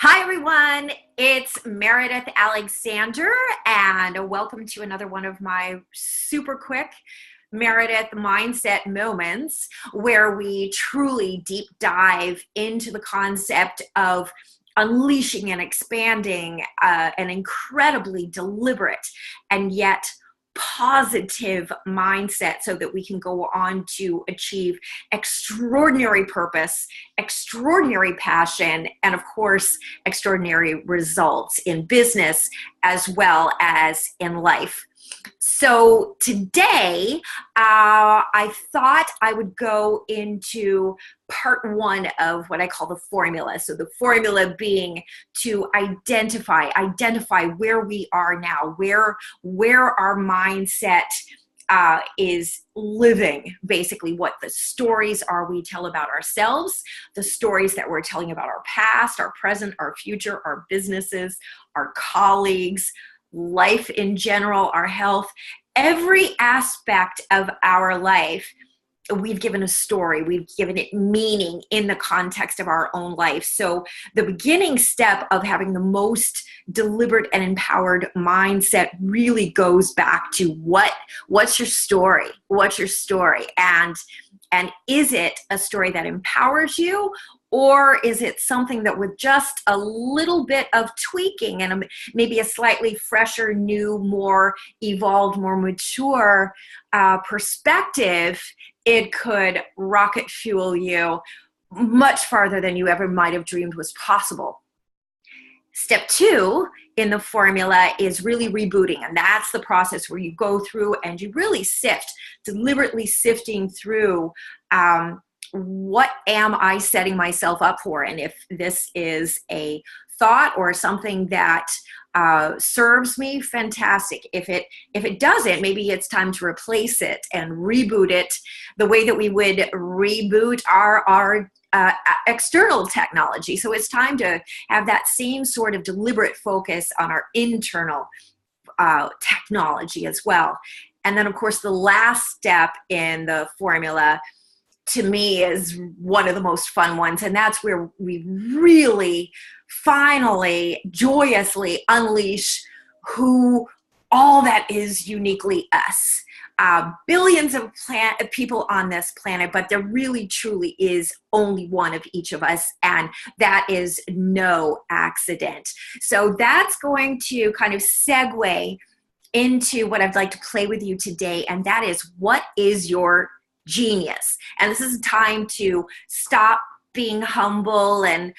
Hi, everyone. It's Meredith Alexander, and welcome to another one of my super quick Meredith mindset moments where we truly deep dive into the concept of unleashing and expanding an incredibly deliberate and yet positive mindset so that we can go on to achieve extraordinary purpose, extraordinary passion, and of course, extraordinary results in business as well as in life. So today, I thought I would go into part one of what I call the formula. So the formula being to identify where we are now, where our mindset is living, basically what the stories are we tell about ourselves, the stories that we're telling about our past, our present, our future, our businesses, our colleagues, life in general, our health, every aspect of our life. We've given a story, we've given it meaning in the context of our own life. So the beginning step of having the most deliberate and empowered mindset really goes back to what's your story? What's your story? And is it a story that empowers you? Or is it something that with just a little bit of tweaking and maybe a slightly fresher, new, more evolved, more mature perspective, it could rocket fuel you much farther than you ever might have dreamed was possible? Step two in the formula is really rebooting. And that's the process where you go through and you really sift, deliberately sifting through what am I setting myself up for? And if this is a thought or something that serves me, fantastic. If it doesn't, maybe it's time to replace it and reboot it the way that we would reboot our external technology. So it's time to have that same sort of deliberate focus on our internal technology as well. And then, of course, the last step in the formula to me is one of the most fun ones. And that's where we really finally joyously unleash who all that is uniquely us. Billions of people on this planet, but there really truly is only one of each of us, and that is no accident. So that's going to kind of segue into what I'd like to play with you today, and that is, what is your genius? And this is a time to stop being humble and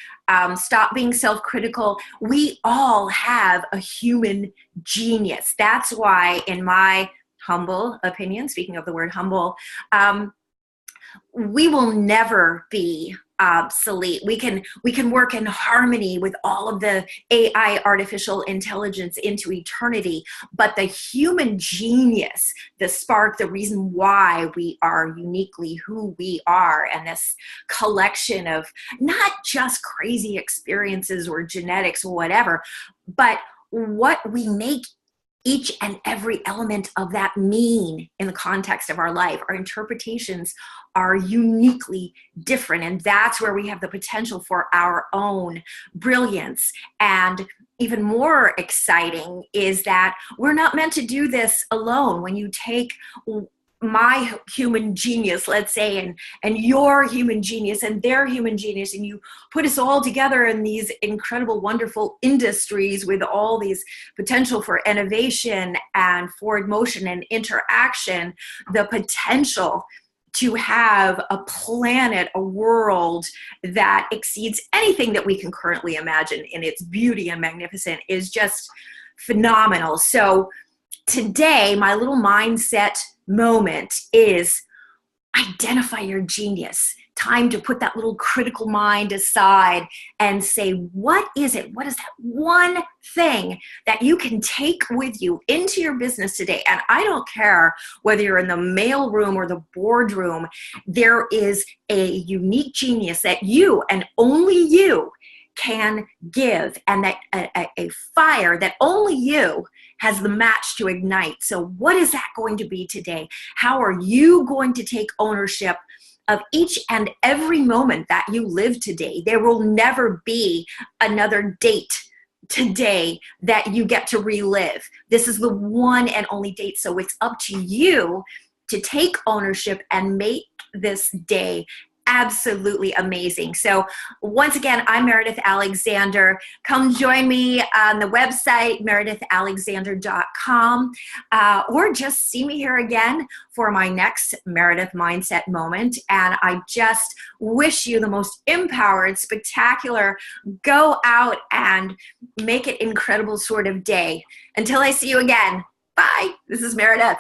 stop being self-critical. We all have a human genius. That's why, in my humble opinion, speaking of the word humble, we will never be obsolete. We can work in harmony with all of the AI, artificial intelligence, into eternity, but the human genius, the spark, the reason why we are uniquely who we are, and this collection of not just crazy experiences or genetics or whatever, but what we make each and every element of that mean in the context of our life. Our interpretations are uniquely different, and that's where we have the potential for our own brilliance. And even more exciting is that we're not meant to do this alone. When you take my human genius, let's say, and your human genius and their human genius, and you put us all together in these incredible, wonderful industries with all these potential for innovation and forward motion and interaction, the potential to have a planet, a world that exceeds anything that we can currently imagine in its beauty and magnificence is just phenomenal. So today, my little mindset moment is identify your genius. Time to put that little critical mind aside and say, what is it? What is that one thing that you can take with you into your business today? And I don't care whether you're in the mailroom or the boardroom, there is a unique genius that you and only you can give, and that a fire that only you has the match to ignite. So what is that going to be today? How are you going to take ownership of each and every moment that you live today. There will never be another date today that you get to relive. This is the one and only date, so it's up to you to take ownership and make this day absolutely amazing. So once again, I'm Meridith Alexander. Come join me on the website, meridithalexander.com, or just see me here again for my next Meridith Mindset Moment. And I just wish you the most empowered, spectacular, go out and make it incredible sort of day. Until I see you again, bye. This is Meridith.